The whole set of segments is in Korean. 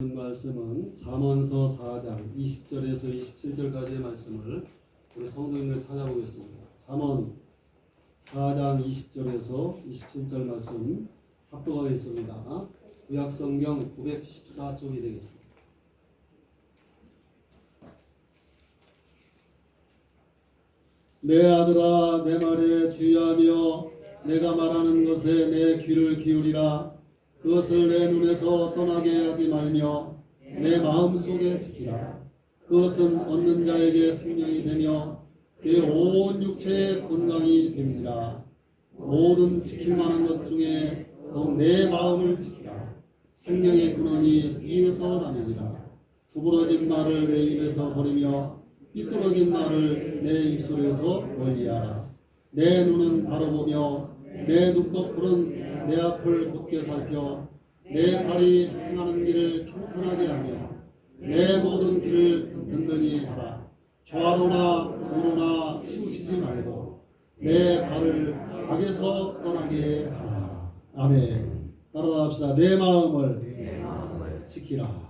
말씀은 잠언서 4장 20절에서 27절까지의 말씀을 우리 성도님들 찾아보겠습니다. 잠언 4장 20절에서 27절 말씀 합독하겠습니다. 구약성경 914쪽이 되겠습니다. 내 아들아, 내 말에 주의하며 내가 말하는 것에 내 귀를 기울이라. 그것을 내 눈에서 떠나게 하지 말며 내 마음속에 지키라. 그것은 얻는 자에게 생명이 되며 내 온 육체의 건강이 됨이니라. 모든 지킬 만한 것 중에 더욱 내 마음을 지키라. 생명의 근원이 이에서 나느니라. 구부러진 말을 내 입에서 버리며 삐뚤어진 말을 내 입술에서 멀리하라. 내 눈은 바로 보며 내 눈꺼풀은 내 앞을 곧게 살펴 내 발이 행하는 길을 평탄하게 하며 내 모든 길을 든든히 하라. 좌로나 우로나 치우치지 말고 내 발을 악에서 떠나게 하라. 아멘. 따라합시다. 내 마음을 지키라.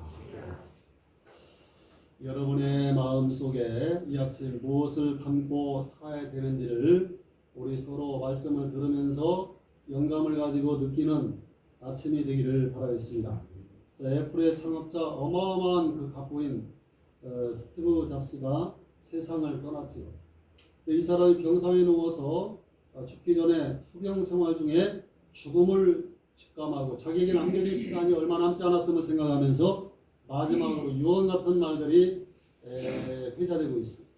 여러분의 마음 속에 이 아침 무엇을 담고 살아야 되는지를 우리 서로 말씀을 들으면서 영감을 가지고 느끼는 아침이 되기를 바라겠습니다. 애플의 창업자 어마어마한 그 갑부인 스티브 잡스가 세상을 떠났지요. 이 사람이 병상에 누워서 죽기 전에 투병 생활 중에 죽음을 직감하고 자기에게 남겨질 시간이 얼마 남지 않았음을 생각하면서 마지막으로 유언 같은 말들이 회자되고 있습니다.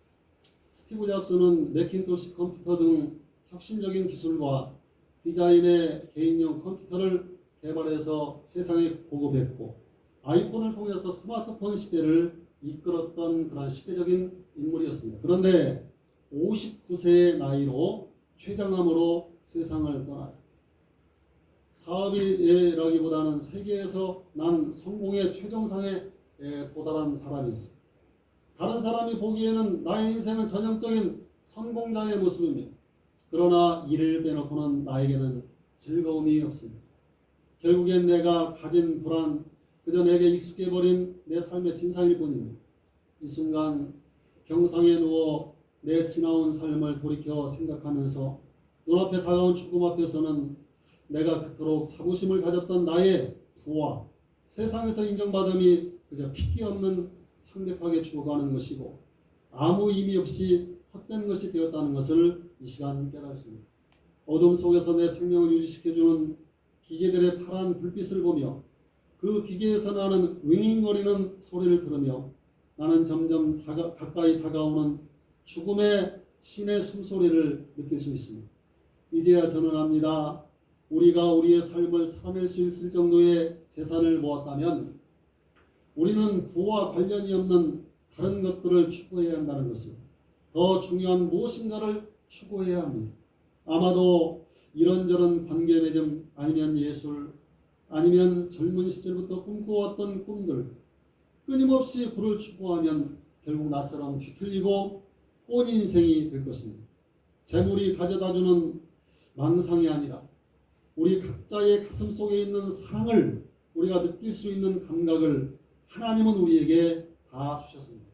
스티브 잡스는 매킨토시 컴퓨터 등 혁신적인 기술과 디자인의 개인용 컴퓨터를 개발해서 세상에 보급했고 아이폰을 통해서 스마트폰 시대를 이끌었던 그런 시대적인 인물이었습니다. 그런데 59세의 나이로 췌장암으로 세상을 떠나요. 사업이라기보다는 세계에서 난 성공의 최정상에 도달한 사람이었습니다. 다른 사람이 보기에는 나의 인생은 전형적인 성공자의 모습입니다. 그러나 이를 빼놓고는 나에게는 즐거움이 없습니다. 결국엔 내가 가진 불안, 그저 내게 익숙해버린 내 삶의 진상일 뿐입니다. 이 순간 병상에 누워 내 지나온 삶을 돌이켜 생각하면서 눈앞에 다가온 죽음 앞에서는 내가 그토록 자부심을 가졌던 나의 부와 세상에서 인정받음이 그저 핏기 없는 창백하게 죽어가는 것이고 아무 의미 없이 헛된 것이 되었다는 것을 이 시간 깨닫습니다. 어둠 속에서 내 생명을 유지시켜주는 기계들의 파란 불빛을 보며 그 기계에서 나는 윙윙거리는 소리를 들으며 나는 점점 가까이 다가오는 죽음의 신의 숨소리를 느낄 수 있습니다. 이제야 저는 압니다. 우리가 우리의 삶을 살아낼 수 있을 정도의 재산을 모았다면 우리는 부와 관련이 없는 다른 것들을 추구해야 한다는 것을, 더 중요한 무엇인가를 추구해야 합니다. 아마도 이런저런 관계 맺음 아니면 예술 아니면 젊은 시절부터 꿈꿔왔던 꿈들, 끊임없이 부를 추구하면 결국 나처럼 뒤틀리고 꼰 인생이 될 것입니다. 재물이 가져다주는 망상이 아니라 우리 각자의 가슴 속에 있는 사랑을 우리가 느낄 수 있는 감각을 하나님은 우리에게 다 주셨습니다.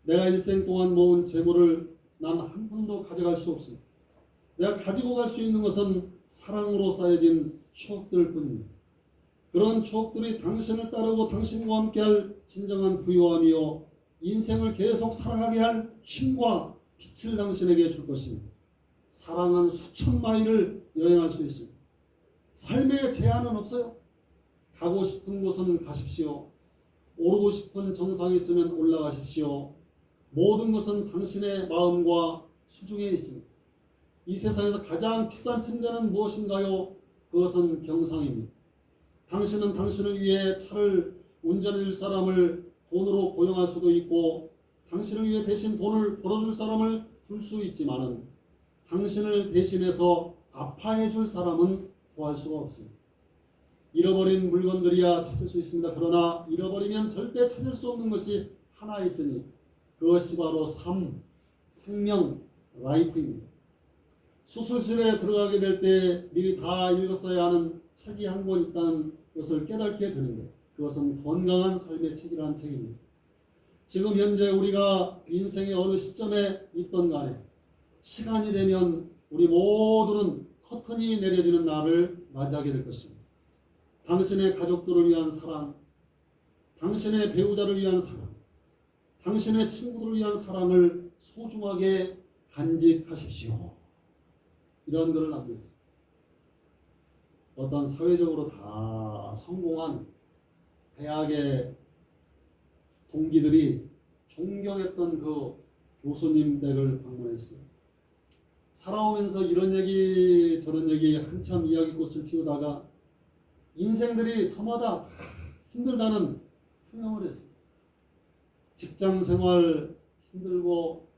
내가 일생 동안 모은 재물을 난 한 푼도 가져갈 수 없습니다. 내가 가지고 갈 수 있는 것은 사랑으로 쌓여진 추억들 뿐입니다. 그런 추억들이 당신을 따르고 당신과 함께할 진정한 부요함이요 인생을 계속 살아가게 할 힘과 빛을 당신에게 줄 것입니다. 사랑은 수천 마일을 여행할 수 있습니다. 삶의 제한은 없어요. 가고 싶은 곳은 가십시오. 오르고 싶은 정상이 있으면 올라가십시오. 모든 것은 당신의 마음과 수중에 있습니다. 이 세상에서 가장 비싼 침대는 무엇인가요? 그것은 병상입니다. 당신은 당신을 위해 차를 운전해 줄 사람을 돈으로 고용할 수도 있고 당신을 위해 대신 돈을 벌어줄 사람을 둘 수 있지만은 당신을 대신해서 아파해 줄 사람은 구할 수가 없습니다. 잃어버린 물건들이야 찾을 수 있습니다. 그러나 잃어버리면 절대 찾을 수 없는 것이 하나 있으니 그것이 바로 삶, 생명, 라이프입니다. 수술실에 들어가게 될 때 미리 다 읽었어야 하는 책이 한 권 있다는 것을 깨닫게 되는데 그것은 건강한 삶의 책이라는 책입니다. 지금 현재 우리가 인생의 어느 시점에 있던 간에 시간이 되면 우리 모두는 커튼이 내려지는 날을 맞이하게 될 것입니다. 당신의 가족들을 위한 사랑, 당신의 배우자를 위한 사랑, 당신의 친구들을 위한 사랑을 소중하게 간직하십시오. 이런 글을 남겼습니다. 어떤 사회적으로 다 성공한 대학의 동기들이 존경했던 그 교수님 댁을 방문했어요. 살아오면서 이런 얘기 저런 얘기 한참 이야기꽃을 피우다가 인생들이 저마다 힘들다는 투영을 했어요. 직장생활 힘들고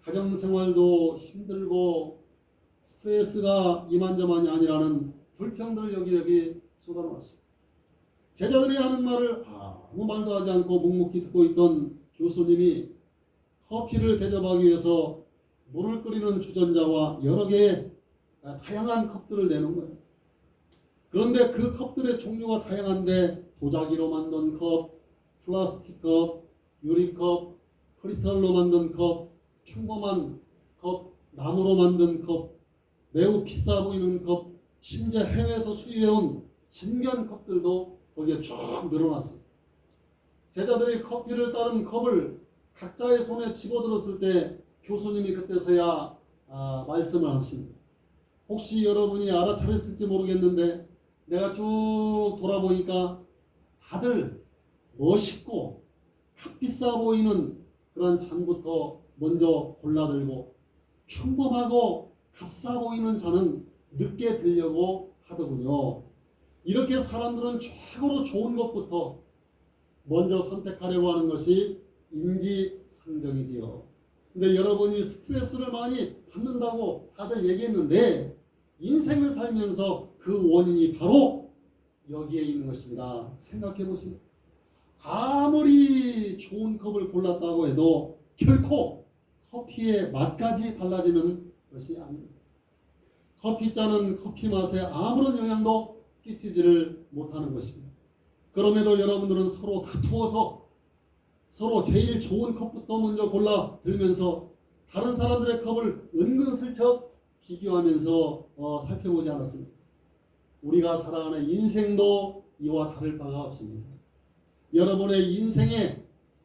가정생활도 힘들고 스트레스가 이만저만이 아니라는 불평들을 여기저기 쏟아놓았어요. 제자들이 하는 말을 아무 말도 하지 않고 묵묵히 듣고 있던 교수님이 커피를 대접하기 위해서 물을 끓이는 주전자와 여러 개의 다양한 컵들을 내놓은 거예요. 그런데 그 컵들의 종류가 다양한데 도자기로 만든 컵, 플라스틱 컵, 유리컵, 크리스탈로 만든 컵, 평범한 컵, 나무로 만든 컵, 매우 비싸 보이는 컵, 심지어 해외에서 수입해온 진귀한 컵들도 거기에 쭉 늘어났어요. 제자들이 커피를 따른 컵을 각자의 손에 집어들었을 때 교수님이 그때서야 말씀을 하십니다. 혹시 여러분이 알아차렸을지 모르겠는데 내가 쭉 돌아보니까 다들 멋있고 값비싸 보이는 그런 잔부터 먼저 골라들고 평범하고 값싸 보이는 잔은 늦게 들려고 하더군요. 이렇게 사람들은 최고로 좋은 것부터 먼저 선택하려고 하는 것이 인지상정이지요. 근데 여러분이 스트레스를 많이 받는다고 다들 얘기했는데 인생을 살면서 그 원인이 바로 여기에 있는 것입니다. 생각해 보세요. 아무리 좋은 컵을 골랐다고 해도 결코 커피의 맛까지 달라지는 것이 아닙니다. 커피잔은 커피 맛에 아무런 영향도 끼치지를 못하는 것입니다. 그럼에도 여러분들은 서로 다투어서 서로 제일 좋은 컵부터 먼저 골라 들면서 다른 사람들의 컵을 은근슬쩍 비교하면서 살펴보지 않았습니다. 우리가 살아가는 인생도 이와 다를 바가 없습니다. 여러분의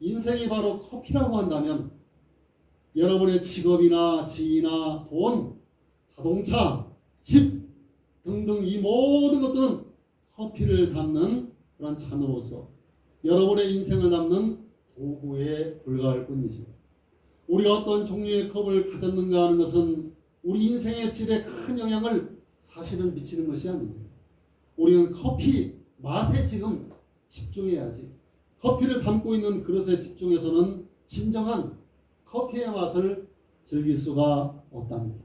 인생이 바로 커피라고 한다면 여러분의 직업이나 지위나 돈, 자동차, 집 등등 이 모든 것들은 커피를 담는 그런 잔으로서 여러분의 인생을 담는 도구에 불과할 뿐이죠. 우리가 어떤 종류의 컵을 가졌는가 하는 것은 우리 인생의 질에 큰 영향을 사실은 미치는 것이 아닙니다. 우리는 커피 맛에 지금 집중해야지. 커피를 담고 있는 그릇에 집중해서는 진정한 커피의 맛을 즐길 수가 없답니다.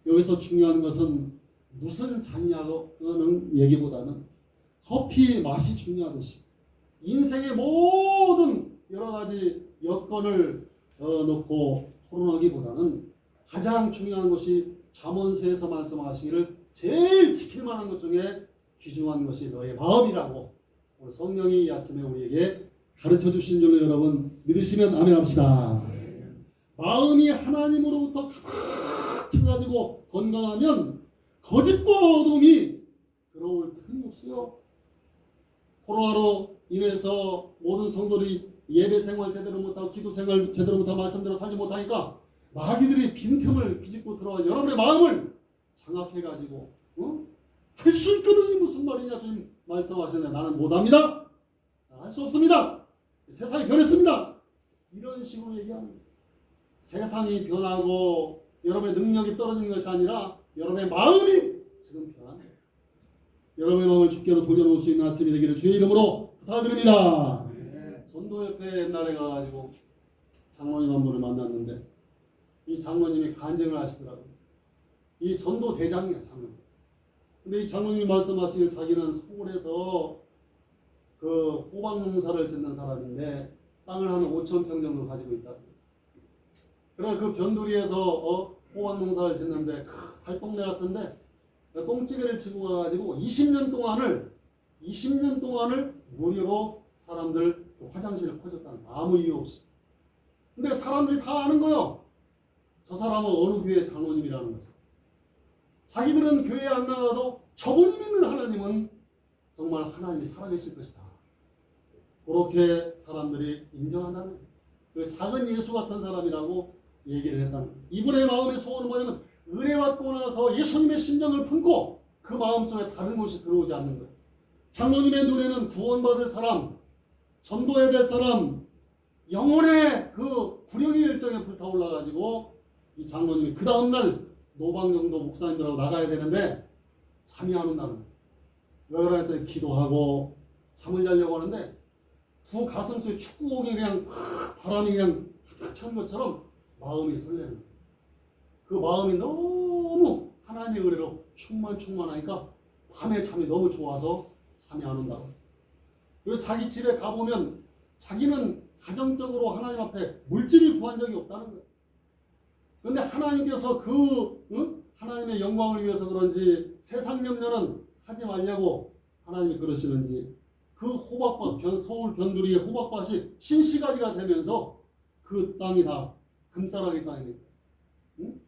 여기서 중요한 것은 무슨 잔이냐는 얘기보다는 커피 맛이 중요하듯이 인생의 모든 여러 가지 여건을 놓고 토론하기보다는 가장 중요한 것이 잠언서에서 말씀하시기를 제일 지킬 만한 것 중에 귀중한 것이 너의 마음이라고 오늘 성령이 이 아침에 우리에게 가르쳐 주신 줄로 여러분 믿으시면 아멘 합시다. 마음이 하나님으로부터 가득 차가지고 건강하면 거짓과 어둠이 들어올 틈이 없어요. 코로나로 인해서 모든 성도들이 예배 생활 제대로 못하고 기도 생활 제대로 못하고 말씀대로 살지 못하니까 마귀들이 빈틈을 비집고 들어와 여러분의 마음을 장악해가지고 할 수 있거든요. 무슨 말이냐 주님 말씀하셨는데 나는 못합니다. 할 수 없습니다. 세상이 변했습니다. 이런 식으로 얘기하는 거예요. 세상이 변하고 여러분의 능력이 떨어지는 것이 아니라 여러분의 마음이 지금 변한 거예요. 여러분의 마음을 주께로 돌려놓을 수 있는 아침이 되기를 주의 이름으로 부탁드립니다. 전도협회 옛날에 가가지고 장로님 한 분을 만났는데 이 장로님이 간증을 하시더라고요. 이 전도 대장이야 장로님. 근데 이 장로님이 말씀하시길 자기는 서울에서 그 호박 농사를 짓는 사람인데 땅을 한 5,000평 정도 가지고 있다. 그래 그 변두리에서 호박 농사를 짓는데 달동네 같은데 똥찌개를 치고 가가지고 20년 동안을 무료로 사람들 화장실을 퍼줬다는 거야. 아무 이유 없이. 근데 사람들이 다 아는 거요. 저 사람은 어느 교회 장로님이라는 거죠. 자기들은 교회에 안 나가도 저분이 믿는 하나님은 정말 하나님이 살아계실 것이다. 그렇게 사람들이 인정한다는 거예요. 그래서 작은 예수 같은 사람이라고 얘기를 했다는 거예요. 이분의 마음의 소원은 뭐냐면 은혜 받고 나서 예수님의 심정을 품고 그 마음속에 다른 것이 들어오지 않는 거예요. 장로님의 눈에는 구원받을 사람, 전도해야 될 사람, 영혼의 그 구령의 열정에 불타올라가지고 이 장로님이 그 다음날 노방정도 목사님들하고 나가야 되는데 잠이 안 온다는 거예요. 왜 그러냐 했더니 기도하고 잠을 자려고 하는데 두 가슴 속에 축구공이 그냥 바람이 그냥 탁 천 것처럼 마음이 설레는 거예요. 그 마음이 너무 하나님의 은혜로 충만하니까 밤에 잠이 너무 좋아서 잠이 안 온다고. 그리고 자기 집에 가보면 자기는 가정적으로 하나님 앞에 물질을 구한 적이 없다는 거예요. 그런데 하나님께서 하나님의 영광을 위해서 그런지 세상 염려는 하지 말라고 하나님이 그러시는지 그 호박밭, 서울 변두리의 호박밭이 신시가지가 되면서 그 땅이 다 금싸라기 땅이니까. 응?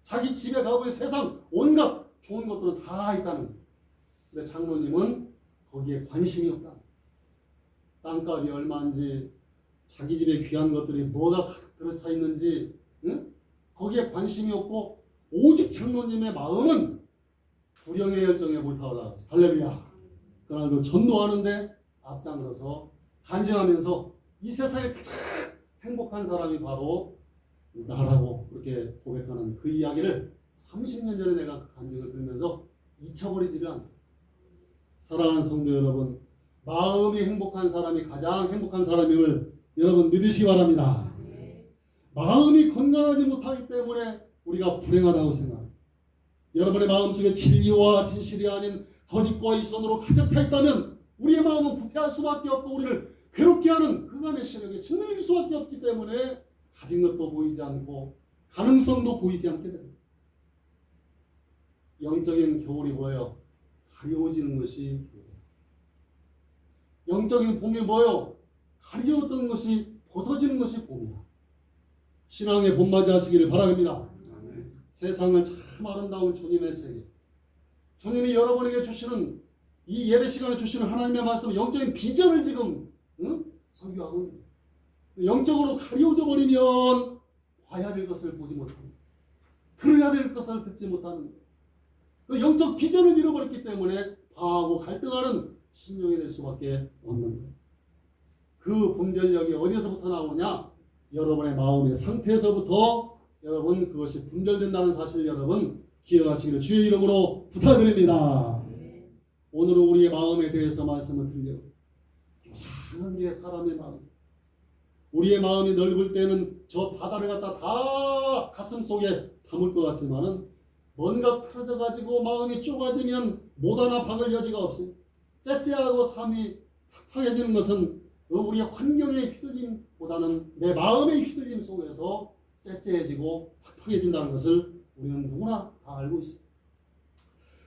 자기 집에 가보면 세상 온갖 좋은 것들은 다 있다는 거예요. 근데 장로님은 거기에 관심이 없다. 땅값이 얼마인지, 자기 집에 귀한 것들이 뭐가 가득 들어차 있는지, 응? 거기에 관심이 없고 오직 장로님의 마음은 불령의 열정에 불타올라가서 할렐루야. 그날도 전도하는데 앞장서서 간증하면서 이 세상에 가장 행복한 사람이 바로 나라고 그렇게 고백하는 그 이야기를 30년 전에 내가 그 간증을 들으면서 잊혀버리지를 않아요. 사랑하는 성도 여러분, 마음이 행복한 사람이 가장 행복한 사람임을 여러분 믿으시기 바랍니다. 마음이 건강하지 못하기 때문에 우리가 불행하다고 생각합니다. 여러분의 마음속에 진리와 진실이 아닌 거짓과 이선으로 가득 차 있다면 우리의 마음은 부패할 수밖에 없고 우리를 괴롭게 하는 그간의 시력에 짓눌릴 수밖에 없기 때문에 가진 것도 보이지 않고 가능성도 보이지 않게 됩니다. 영적인 겨울이 뭐예요? 가려워지는 것이 겨울이에요. 영적인 봄이 뭐예요? 가려웠던 것이 벗어지는 것이 봄이야. 신앙의 봄맞이 하시기를 바랍니다. 세상을 참 아름다운 주님의 세계, 주님이 여러분에게 주시는 이 예배 시간에 주시는 하나님의 말씀, 영적인 비전을 지금 설교하고 있는 거예요. 영적으로 가려워져 버리면 봐야 될 것을 보지 못하는, 들어야 될 것을 듣지 못하는, 그 영적 비전을 잃어버렸기 때문에 방황하고 갈등하는 심령이 될 수밖에 없는 거예요. 그 분별력이 어디에서부터 나오느냐? 여러분의 마음의 상태에서부터 여러분 그것이 분별된다는 사실 여러분 기억하시기를 주의 이름으로 부탁드립니다. 오늘은 우리의 마음에 대해서 말씀을 드려요. 이상한 게 사람의 마음. 우리의 마음이 넓을 때는 저 바다를 갖다 다 가슴 속에 담을 것 같지만은 뭔가 틀어져 가지고 마음이 좁아지면 못 하나 박을 여지가 없어요. 째째하고 삶이 팍팍해지는 것은 우리의 환경의 휘둘림보다는 내 마음의 휘둘림 속에서 째째해지고 팍팍해진다는 것을 우리는 누구나 다 알고 있습니다.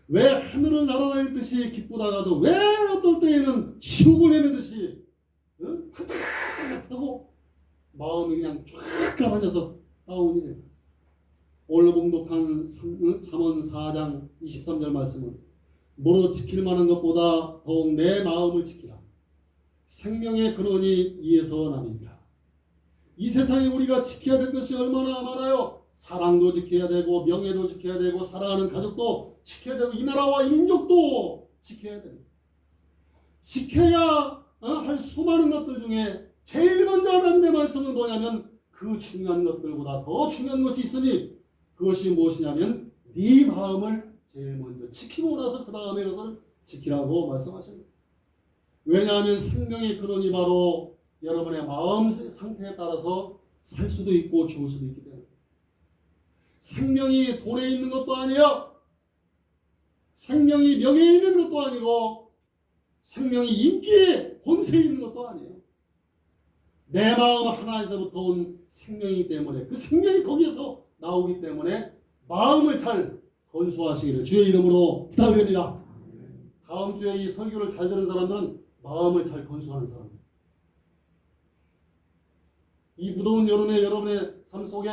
왜 하늘을 날아다닐 듯이 기쁘다가도 왜 어떨 때에는 지옥을 헤매듯이 탁탁하고 마음이 그냥 쫙 가라앉아서 다운이 됩니다. 오늘 봉독한 잠언 4장 23절 말씀은 무릇 지킬 만한 것보다 더욱 내 마음을 지키라. 생명의 근원이 이에서 남이니라. 이 세상에 우리가 지켜야 될 것이 얼마나 많아요. 사랑도 지켜야 되고 명예도 지켜야 되고 사랑하는 가족도 지켜야 되고 이 나라와 이 민족도 지켜야 됩니다. 지켜야 할 수많은 것들 중에 제일 먼저 하나님의 말씀은 뭐냐면 그 중요한 것들보다 더 중요한 것이 있으니 그것이 무엇이냐면 네 마음을 제일 먼저 지키고 나서 그 다음에 그것을 지키라고 말씀하십니다. 왜냐하면 생명의 근원이 바로 여러분의 마음 상태에 따라서 살 수도 있고 죽을 수도 있기 때문에 생명이 돈에 있는 것도 아니에요. 생명이 명예에 있는 것도 아니고 생명이 인기에 본세에 있는 것도 아니에요. 내 마음 하나에서부터 온 생명이기 때문에 그 생명이 거기에서 나오기 때문에 마음을 잘 건수하시기를 주의 이름으로 부탁드립니다. 다음 주에 이 설교를 잘 들은 사람들은 마음을 잘 건수하는 사람입니다. 이 무더운 여름에 여러분의 삶 속에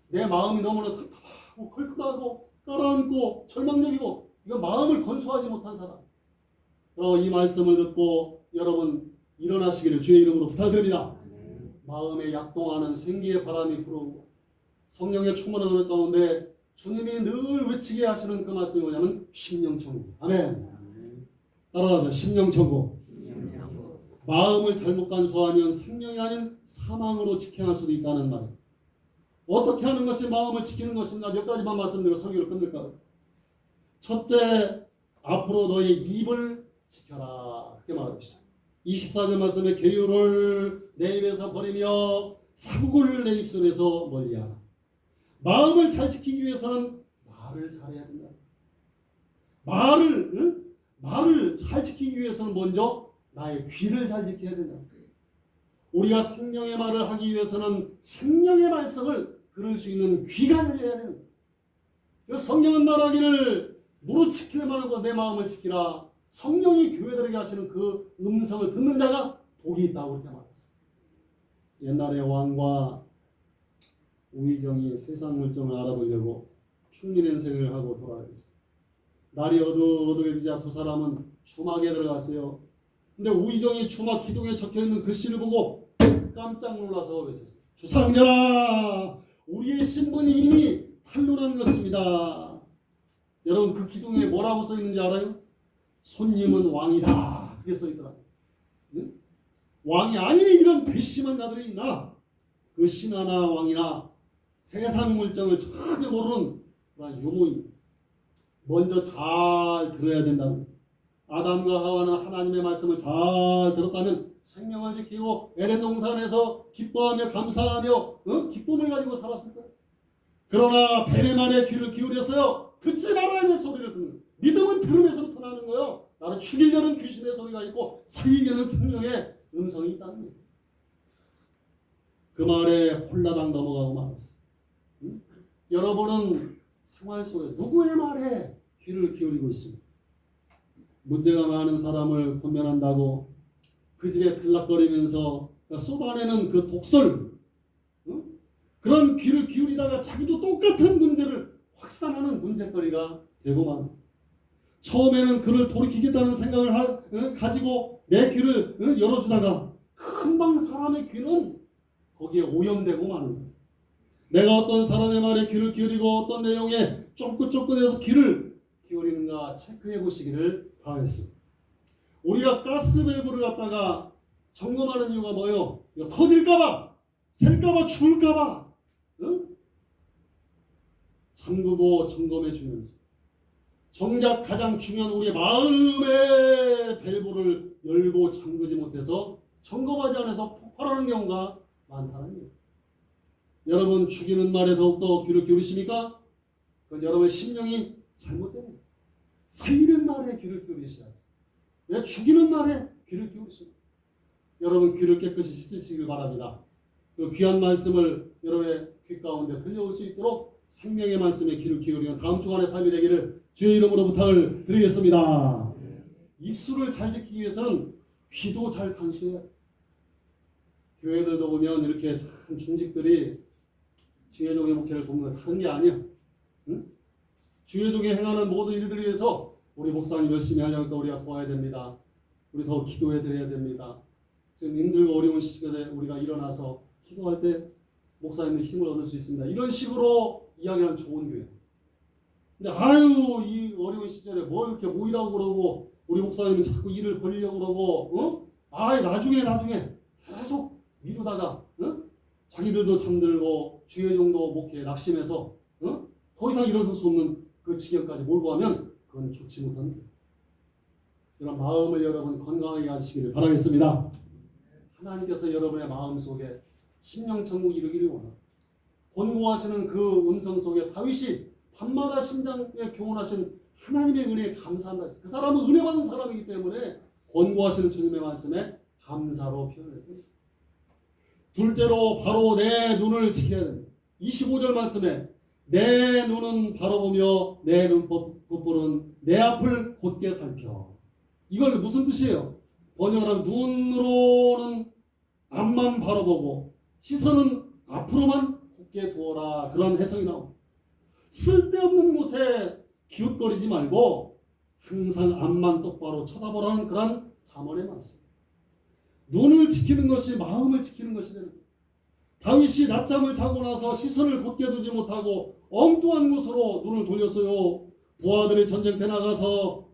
내 마음이 너무나 답답하고 컬컬하고 깔아앉고 절망적이고 이거 마음을 건수하지 못한 사람. 이 말씀을 듣고 여러분 일어나시기를 주의 이름으로 부탁드립니다. 마음에 약동하는 생기의 바람이 불어오고 성령의 충만한 가운데 주님이 늘 외치게 하시는 그 말씀이 뭐냐면 심령천국. 아멘. 따라하면 심령천국. 마음을 잘못 간수하면 생명이 아닌 사망으로 직행할 수도 있다는 말이에요. 어떻게 하는 것이 마음을 지키는 것인가 몇 가지만 말씀드리고 설교를 끝낼까요? 첫째, 앞으로 너의 입을 지켜라. 그렇게 말하고 있어요. 24절 말씀에 계율을 내 입에서 버리며 사국을 내 입술에서 멀리하라. 마음을 잘 지키기 위해서는 말을 잘해야 된다. 말을 잘 지키기 위해서는 먼저 나의 귀를 잘 지켜야 된다. 우리가 생명의 말을 하기 위해서는 생명의 말씀을 들을 수 있는 귀가 열려야 되는 거예요. 그래서 성령은 말하기를 무릇 지킬 만한 내 마음을 지키라. 성령이 교회들에게 하시는 그 음성을 듣는 자가 복이 있다고 그렇게 말했어요. 옛날에 왕과 우의정이 세상 물정을 알아보려고 평민행생을 하고 돌아왔어요. 날이 어둑어둑해지자 두 사람은 주막에 들어갔어요. 근데 우의정이 주막 기둥에 적혀있는 글씨를 보고 깜짝 놀라서 외쳤어요. 주상전하, 우리의 신분이 이미 탄로난 것입니다. 여러분 그 기둥에 뭐라고 써있는지 알아요? 손님은 왕이다. 그게 써있더라고요. 응? 왕이 아니 이런 괘씸한 자들이 있나? 그 신하나 왕이나 세상 물정을 전혀 모르는 그런 유모입니다. 먼저 잘 들어야 된다는 거예요. 아담과 하와는 하나님의 말씀을 잘 들었다면 생명을 지키고 에덴 동산에서 기뻐하며 감사하며 기쁨을 가지고 살았을 거예요. 그러나 뱀의 말에 귀를 기울였어요. 듣지 말아야 할 소리를 듣는 거예요. 믿음은 들음에서부터 나는 거예요. 나를 죽이려는 귀신의 소리가 있고 살리려는 성령의 음성이 있다는 거예요. 그 말에 홀라당 넘어가고 말았어요. 여러분은 생활 속에 누구의 말에 귀를 기울이고 있습니다. 문제가 많은 사람을 권면한다고 그 집에 들락거리면서 쏟아내는 그 독설, 그런 귀를 기울이다가 자기도 똑같은 문제를 확산하는 문제거리가 되고만 처음에는 그를 돌이키겠다는 생각을 가지고 내 귀를 열어주다가 금방 사람의 귀는 거기에 오염되고 마는 거예요. 내가 어떤 사람의 말에 귀를 기울이고 어떤 내용에 쫑긋쫑긋해서 귀를 기울이는가 체크해 보시기를 바라겠습니다. 우리가 가스밸브를 갖다가 점검하는 이유가 뭐예요? 이거 터질까봐, 셀까봐, 죽을까봐 잠그고 점검해 주면서 정작 가장 중요한 우리의 마음의 밸브를 열고 잠그지 못해서 점검하지 않아서 폭발하는 경우가 많다는 얘기예요. 여러분 죽이는 말에 더욱더 귀를 기울이십니까? 그건 여러분의 심령이 잘못된 거예요. 살리는 말에 귀를 기울이셔야지. 왜 죽이는 말에 귀를 기울이십니까? 여러분 귀를 깨끗이 씻으시길 바랍니다. 그 귀한 말씀을 여러분의 귀 가운데 들려올 수 있도록 생명의 말씀에 귀를 기울이는 다음 주간의 삶이 되기를 주의 이름으로 부탁을 드리겠습니다. 입술을 잘 지키기 위해서는 귀도 잘 간수해야 돼요. 교회들도 보면 이렇게 참 중직들이 주의종의 목회를 돕는 거 다른 게 아니야. 응? 주의종에 행하는 모든 일들을 위해서 우리 목사님 열심히 하려니까 우리가 도와야 됩니다. 우리 더 기도해 드려야 됩니다. 지금 힘들고 어려운 시간에 우리가 일어나서 기도할 때 목사님의 힘을 얻을 수 있습니다. 이런 식으로 이야기하는 좋은 교회. 근데 이 어려운 시절에 뭐 이렇게 모이라고 그러고 우리 목사님은 자꾸 일을 벌리려고 그러고 나중에 계속 미루다가 자기들도 잠들고 주의종도 목회에 낙심해서 더 이상 일어설 수 없는 그 지경까지 몰고 가면 그건 좋지 못합니다. 이런 마음을 여러분 건강하게 하시기를 바라겠습니다. 하나님께서 여러분의 마음 속에 심령천국 이루기를 원합니다. 권고하시는 그 음성 속에 다윗이 밤마다 심장에 교훈하신 하나님의 은혜에 감사한다. 그 사람은 은혜 받은 사람이기 때문에 권고하시는 주님의 말씀에 감사로 표현했습니다. 둘째로 바로 내 눈을 지켜야 됩니다. 25절 말씀에 내 눈은 바로 보며 내 눈 부풀은 내 앞을 곧게 살펴. 이걸 무슨 뜻이에요? 번역하면 눈으로는 앞만 바라보고 시선은 앞으로만 굳게 두어라. 그런 해석이 나옵니다. 쓸데없는 곳에 기웃거리지 말고 항상 앞만 똑바로 쳐다보라는 그런 잠언의 말씀. 눈을 지키는 것이 마음을 지키는 것이 되는 거예요. 다윗이 낮잠을 자고 나서 시선을 굳게 두지 못하고 엉뚱한 곳으로 눈을 돌렸어요. 부하들이 전쟁터에 나가서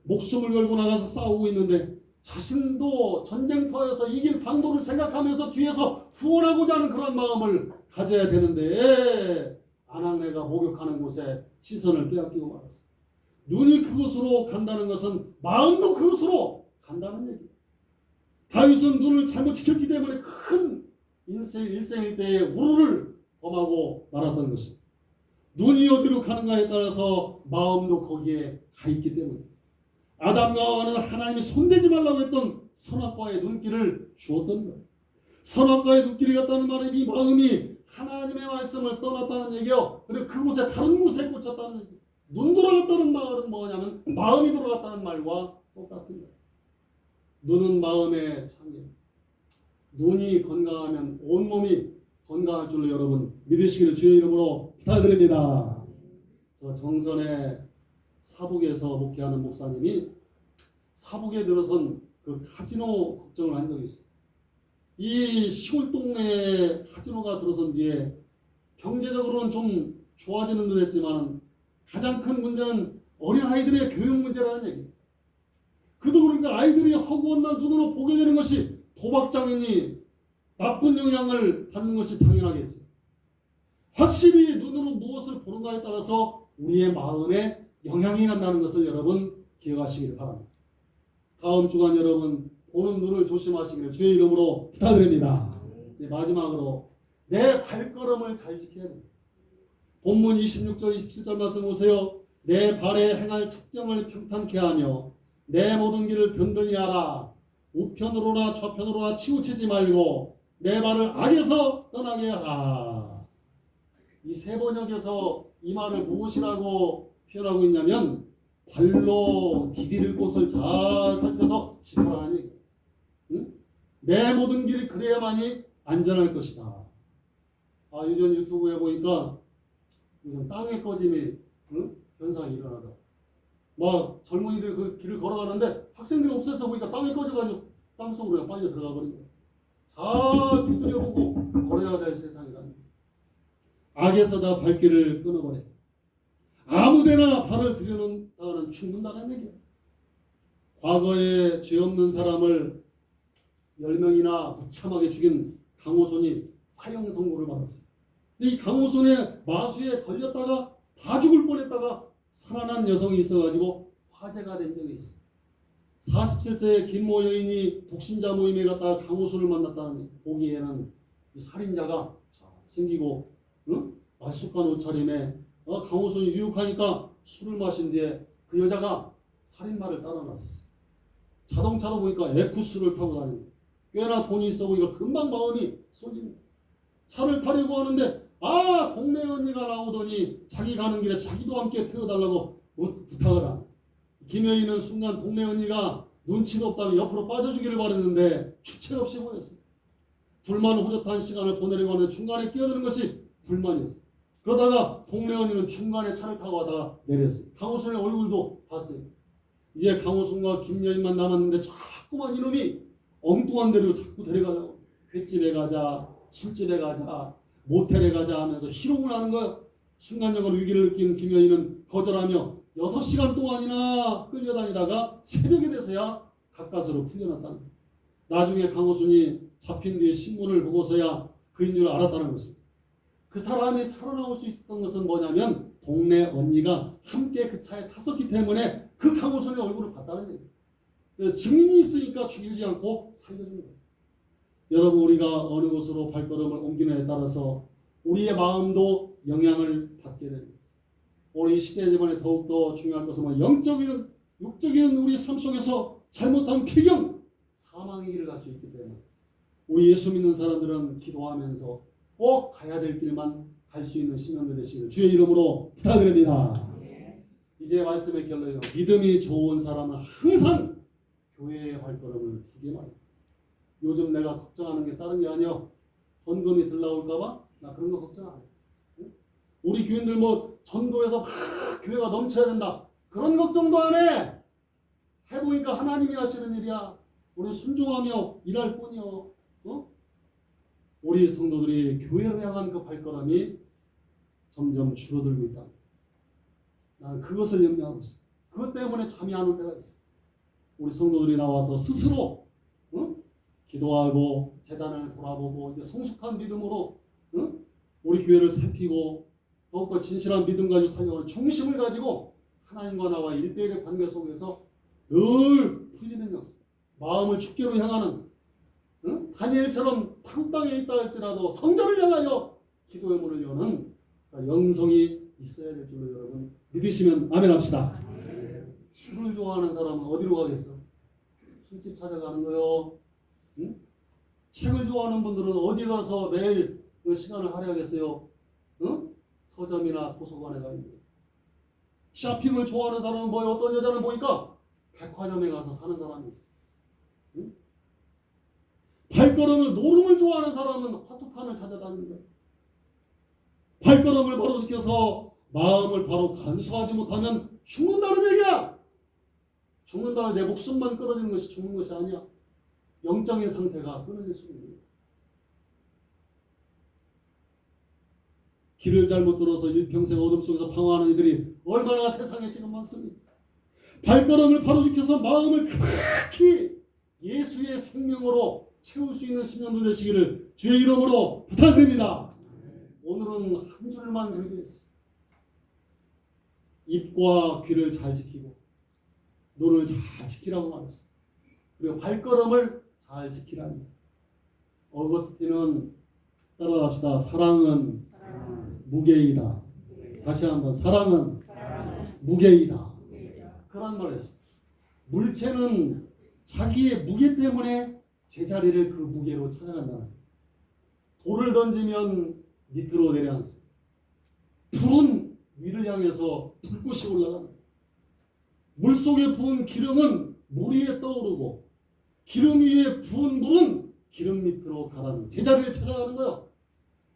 목숨을 걸고 나가서 싸우고 있는데 자신도 전쟁터에서 이길 방도를 생각하면서 뒤에서 후원하고자 하는 그런 마음을 가져야 되는데 아낙네가 목욕하는 곳에 시선을 빼앗기고 말았어요. 눈이 그곳으로 간다는 것은 마음도 그곳으로 간다는 얘기예요. 다윗은 눈을 잘못 지켰기 때문에 큰 일생일대의 우루를 범하고 말았던 것입니다. 눈이 어디로 가는가에 따라서 마음도 거기에 가 있기 때문에 아담과 하와는 하나님이 손대지 말라고 했던 선악과의 눈길을 주었던 거예요. 선악과의 눈길이 갔다는 말은 이 마음이 하나님의 말씀을 떠났다는 얘기요. 그리고 그곳에 다른 곳에 꽂혔다는 얘기예요. 눈 돌아갔다는 말은 뭐냐면 마음이 돌아갔다는 말과 똑같은 거예요. 눈은 마음의 창이에요. 눈이 건강하면 온몸이 건강할 줄로 여러분 믿으시기를 주의 이름으로 부탁드립니다. 저 정선의 사북에서 목회하는 목사님이 사북에 들어선 그 카지노 걱정을 한 적이 있어요. 이 시골 동네에 카지노가 들어선 뒤에 경제적으로는 좀 좋아지는 듯 했지만 가장 큰 문제는 어린 아이들의 교육 문제라는 얘기예요. 그도 그러니까 아이들이 허구한 날 눈으로 보게 되는 것이 도박장이니 나쁜 영향을 받는 것이 당연하겠지. 확실히 눈으로 무엇을 보는가에 따라서 우리의 마음에 영향이 간다는 것을 여러분 기억하시길 바랍니다. 다음 주간 여러분 보는 눈을 조심하시기를 주의 이름으로 부탁드립니다. 마지막으로 내 발걸음을 잘 지켜야 됩니다. 본문 26절 27절 말씀 보세요. 내 발에 행할 첩경을 평탄케 하며 내 모든 길을 든든히 하라. 우편으로나 좌편으로나 치우치지 말고 내 발을 악에서 떠나게 하라. 이 세 번역에서 이 말을 무엇이라고 표현하고 있냐면 발로 디딜 곳을 잘 살펴서 지켜라는 얘기예요. 응? 내 모든 길이 그래야만이 안전할 것이다. 요즘 유튜브에 보니까 요즘 땅에 꺼짐이 현상이 일어나다. 막 젊은이들 그 길을 걸어가는데 학생들이 없어서 보니까 땅에 꺼져가지고 땅속으로 빨려 들어가 버린 거예요. 잘 두드려보고 걸어야 될 세상이라는 거예요. 악에서 다 발길을 끊어버려. 아무데나 발을 들여놓다가는 죽는다는 얘기예요. 과거에 죄 없는 사람을 10명이나 무참하게 죽인 강호손이 사형 선고를 받았어요. 이 강호손의 마수에 걸렸다가 다 죽을 뻔했다가 살아난 여성이 있어가지고 화제가 된 적이 있어요. 47세의 김모 여인이 독신자 모임에 갔다가 강호손을 만났다는 보기에는 이 살인자가 생기고 말쑥한 옷차림에 강호손이 유혹하니까 술을 마신 뒤에 그 여자가 살인마를 따라 나섰어요. 자동차로 보니까 에쿠스를 타고 다니는 거예요. 꽤나 돈이 있어 보니까 금방 마음이 쏠리는 거예요. 차를 타려고 하는데 동네 언니가 나오더니 자기 가는 길에 자기도 함께 태워달라고 부탁을 하는. 김 여인은 순간 동네 언니가 눈치도 없다며 옆으로 빠져주기를 바랬는데 주체 없이 보냈어요. 둘만 호젓한 시간을 보내려고 하는 중간에 끼어드는 것이 불만이었어요. 그러다가 동네 언니는 중간에 차를 타고 가다가 내렸어요. 강호순의 얼굴도 봤어요. 이제 강호순과 김 여인만 남았는데 자꾸만 이놈이 엉뚱한 데로 자꾸 데려가려고. 횟집에 가자, 술집에 가자, 모텔에 가자 하면서 희롱을 하는 거예요. 순간적으로 위기를 느낀 김 여인은 거절하며 6시간 동안이나 끌려다니다가 새벽이 돼서야 가까스로 풀려났다는 거예요. 나중에 강호순이 잡힌 뒤에 신문을 보고서야 그인 줄 알았다는 것입니다. 그 사람이 살아나올 수 있었던 것은 뭐냐면 동네 언니가 함께 그 차에 탔었기 때문에 그 강호순의 얼굴을 봤다는 얘기예요. 그래서 증인이 있으니까 죽이지 않고 살려준 거예요. 여러분, 우리가 어느 곳으로 발걸음을 옮기느냐에 따라서 우리의 마음도 영향을 받게 됩니다. 오늘 이 시대 이번에 더욱더 중요한 것은 뭐 영적인, 육적인 우리 삶 속에서 잘못한 필경, 사망의 길을 갈 수 있기 때문에 우리 예수 믿는 사람들은 기도하면서 꼭 가야 될 길만 갈 수 있는 시민들 되시기를 주의 이름으로 부탁드립니다. 이제 말씀의 결론이요. 믿음이 좋은 사람은 항상 교회의 발걸음을 두게 말이야. 요즘 내가 걱정하는 게 다른 게 아니야. 헌금이 들 나올까봐 나 그런 거 걱정 안 해. 응? 우리 교인들 뭐 전도해서 막 교회가 넘쳐야 된다. 그런 걱정도 안 해. 해보니까 하나님이 하시는 일이야. 우리 순종하며 일할 뿐이요. 어? 우리 성도들이 교회를 향한 그 발걸음이 점점 줄어들고 있다. 나는 그것을 염려하고 있어. 그것 때문에 잠이 안 올 때가 있어. 우리 성도들이 나와서 스스로 기도하고 재단을 돌아보고 이제 성숙한 믿음으로 우리 교회를 살피고 더욱더 진실한 믿음 가지고 살려는 중심을 가지고 하나님과 나와 일대일의 관계 속에서 늘 풀리는 역사, 마음을 주께로 향하는 다니엘처럼 타국 땅에 있다 할지라도 성전을 향하여 기도의 문을 여는 영성이 있어야 될 줄로 여러분 믿으시면 아멘 합시다. 술을 좋아하는 사람은 어디로 가겠어? 술집 찾아가는 거요. 응? 책을 좋아하는 분들은 어디 가서 매일 그 시간을 할애하겠어요? 응? 서점이나 도서관에 가 있는. 쇼핑을 좋아하는 사람은 뭐예요? 어떤 여자는 보니까 백화점에 가서 사는 사람이 있어. 응? 발걸음을 노름을 좋아하는 사람은 화투판을 찾아다니는 거예요. 발걸음을 바로 지켜서 마음을 바로 간수하지 못하면 죽는다는 얘기야. 죽는다는 내 목숨만 끊어지는 것이 죽는 것이 아니야. 영적인 상태가 끊어질 수 있는 거예요. 길을 잘못 들어서 일평생 어둠 속에서 방황하는 이들이 얼마나 세상에 지금 많습니까? 발걸음을 바로 지켜서 마음을 크게 예수의 생명으로 채울 수 있는 신령들 되시기를 주의 이름으로 부탁드립니다. 오늘은 한 줄만 설교했어요. 입과 귀를 잘 지키고 눈을 잘 지키라고 말했어요. 그리고 발걸음을 잘 지키라니. 어거스틴은 따라갑시다. 사랑은 무게이다. 다시 한번 사랑은 무게이다. 그런 말을 했어요. 물체는 자기의 무게 때문에 제자리를 그 무게로 찾아간다는 거예요. 돌을 던지면 밑으로 내려앉습니다. 불은 위를 향해서 불꽃이 올라가는 거예요. 물속에 부은 기름은 물 위에 떠오르고 기름 위에 부은 물은 기름 밑으로 가라는 제자리를 찾아가는 거예요.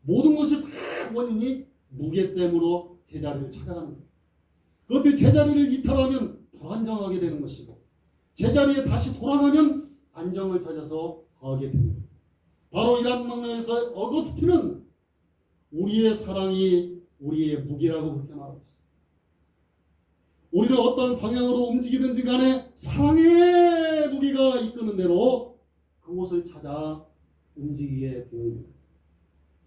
모든 것이 다 원인이 무게 때문에 제자리를 찾아가는 거예요. 그것들 제자리를 이탈하면 불안정하게 되는 것이고 제자리에 다시 돌아가면 안정을 찾아서 거하게 되는 거예요. 바로 이런 맥락에서 어거스틴은 우리의 사랑이 우리의 무기라고 그렇게 말하고 있어요. 우리를 어떤 방향으로 움직이든지 간에 사랑의 무기가 이끄는 대로 그곳을 찾아 움직이게 되어 있습니다.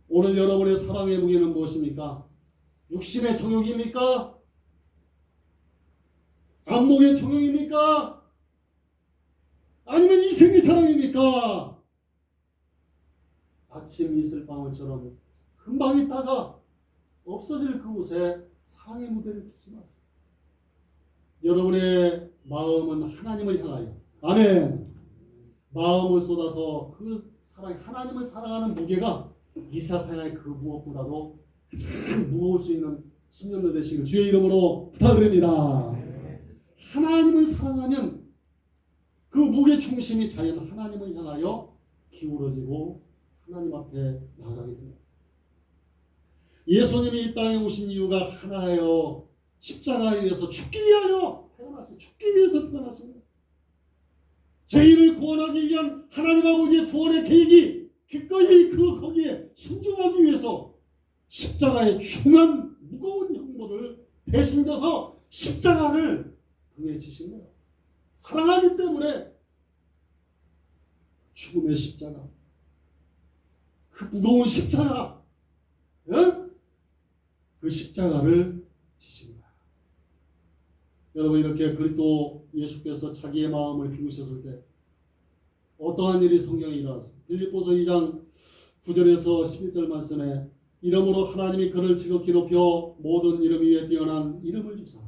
오늘 여러분의 사랑의 무기는 무엇입니까? 육신의 정욕입니까? 안목의 정욕입니까? 아니면 이생의 사랑입니까? 아침 이슬방울처럼 금방 있다가 없어질 그곳에 사랑의 무대를 두지 마세요. 여러분의 마음은 하나님을 향하여 아멘. 마음을 쏟아서 그 사랑, 하나님을 사랑하는 무게가 이 세상의 그 무엇보다도 가장 무거울 수 있는 10년도 되시길 주의 이름으로 부탁드립니다. 하나님을 사랑하면 그 무게 중심이 자연 하나님을 향하여 기울어지고 하나님 앞에 나아가게 됩니다. 예수님이 이 땅에 오신 이유가 하나예요. 십자가에 의해서 죽기 위하여 태어났어요. 죽기 위해서 태어났습니다. 죄인을 구원하기 위한 하나님 아버지의 구원의 계획이 기꺼이 거기에 순종하기 위해서 십자가의 중한 무거운 형벌을 대신 져서 십자가를 등에 지신 거예요. 사랑하기 때문에 죽음의 십자가, 그 무거운 십자가, 그 십자가를 지신 거예요. 여러분, 이렇게 그리스도 예수께서 자기의 마음을 비우셨을 때 어떠한 일이 성경에 일어났습니다. 빌립보서 2장 9절에서 11절 말씀에 이름으로 하나님이 그를 지극히 높여 모든 이름 위에 뛰어난 이름을 주사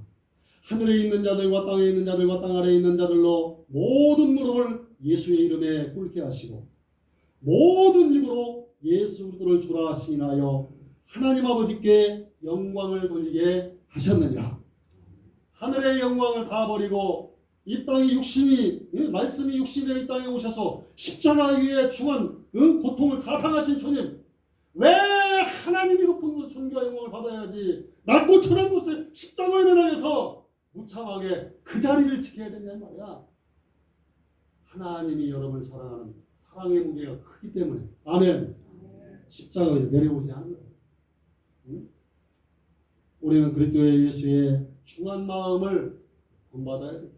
하늘에 있는 자들과 땅에 있는 자들과 땅 아래에 있는 자들로 모든 무릎을 예수의 이름에 꿇게 하시고 모든 입으로 예수 그리스도를 주라 시인하여 하나님 아버지께 영광을 돌리게 하셨느니라. 하늘의 영광을 다 버리고 이 땅에 말씀이 육신이 이 땅에 오셔서 십자가 위에 중한 고통을 다 당하신 주님, 왜 하나님이 높은 곳에 존귀와 영광을 받아야지 낮고 천한 곳에 십자가에 매달려서 무참하게 그 자리를 지켜야 된단 말이야. 하나님이 여러분을 사랑하는 사랑의 무게가 크기 때문에 아멘. 십자가에 내려오지 않는 거예요. 응? 우리는 그리스도의 예수의 중한 마음을 본받아야 돼.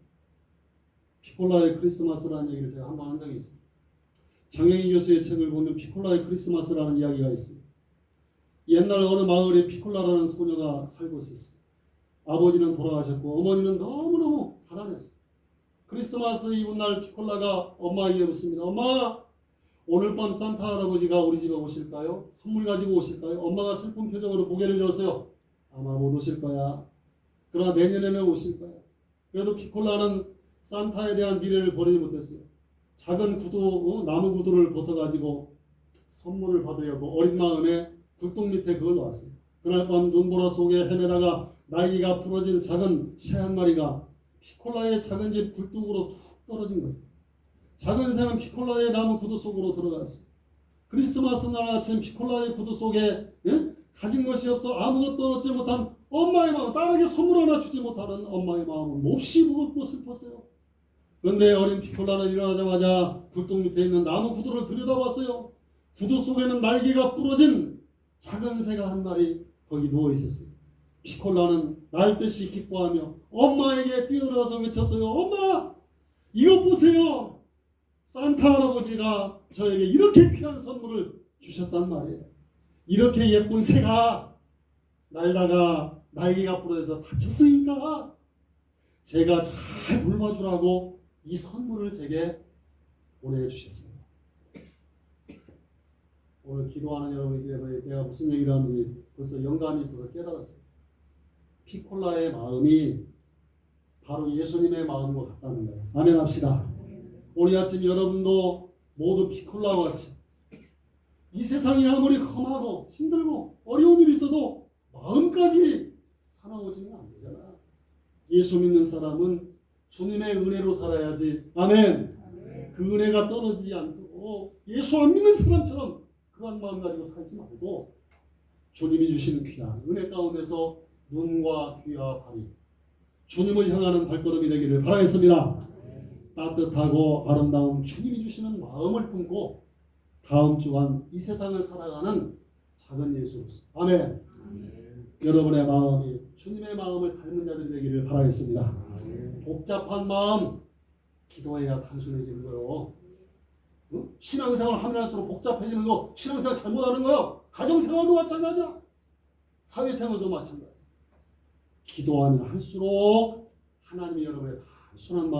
피콜라의 크리스마스라는 얘기를 제가 한번 한 적이 있습니다. 장영희 교수의 책을 보면 피콜라의 크리스마스라는 이야기가 있습니다. 옛날 어느 마을에 피콜라라는 소녀가 살고 있었습니다. 아버지는 돌아가셨고 어머니는 너무너무 가난했어요. 크리스마스 이브날 피콜라가 엄마에게 묻습니다. 엄마, 오늘 밤 산타 할아버지가 우리 집에 오실까요? 선물 가지고 오실까요? 엄마가 슬픈 표정으로 고개를 저었어요. 아마 못 오실 거야. 그러나 내년에는 오실 거야. 그래도 피콜라는 산타에 대한 미래를 버리지 못했어요. 작은 구두, 나무 구두를 벗어가지고 선물을 받으려고 어린 마음에 굴뚝 밑에 그걸 놨어요. 그날 밤 눈보라 속에 헤매다가 날개가 부러진 작은 새 한 마리가 피콜라의 작은 집 굴뚝으로 툭 떨어진 거예요. 작은 새는 피콜라의 나무 구두 속으로 들어갔어요. 크리스마스 날 아침 피콜라의 구두 속에 가진 것이 없어 아무것도 얻지 못한 엄마의 마음, 딸에게 선물 하나 주지 못하는 엄마의 마음은 몹시 무겁고 슬펐어요. 그런데 어린 피콜라는 일어나자마자 굴뚝 밑에 있는 나무 구두를 들여다봤어요. 구두 속에는 날개가 부러진 작은 새가 한 마리 거기 누워 있었어요. 피콜라는 날듯이 기뻐하며 엄마에게 뛰어들어서 외쳤어요. 엄마, 이것 보세요. 산타 할아버지가 저에게 이렇게 귀한 선물을 주셨단 말이에요. 이렇게 예쁜 새가 날다가 날개가 부러져서 다쳤으니까 제가 잘 돌봐주라고 이 선물을 제게 보내주셨습니다. 오늘 기도하는 여러분에게 내가 무슨 얘기를 하는지 벌써 영감이 있어서 깨달았어요. 피콜라의 마음이 바로 예수님의 마음과 같다는 거예요. 아멘 합시다. 오늘 아침 여러분도 모두 피콜라와 같이 이 세상이 아무리 험하고 힘들고 어려운 일이 있어도 마음까지 사나워지면 안 되잖아. 예수 믿는 사람은 주님의 은혜로 살아야지. 아멘. 그 은혜가 떨어지지 않도록 예수 안 믿는 사람처럼 그런 마음 가지고 살지 말고 주님이 주시는 귀한 은혜 가운데서 눈과 귀와 발이 주님을 향하는 발걸음이 되기를 바라겠습니다. 따뜻하고 아름다운 주님이 주시는 마음을 품고 다음 주간 이 세상을 살아가는 작은 예수로서 아멘. 여러분의 마음이 주님의 마음을 닮은 자들이 되기를 바라겠습니다. 복잡한 마음 기도해야 단순해지는 거요. 신앙생활 하면 할수록 복잡해지는 거 신앙생활 잘못하는 거요. 가정생활도 마찬가지야. 사회생활도 마찬가지야. 기도하면 할수록 하나님이 여러분의 단순한 마음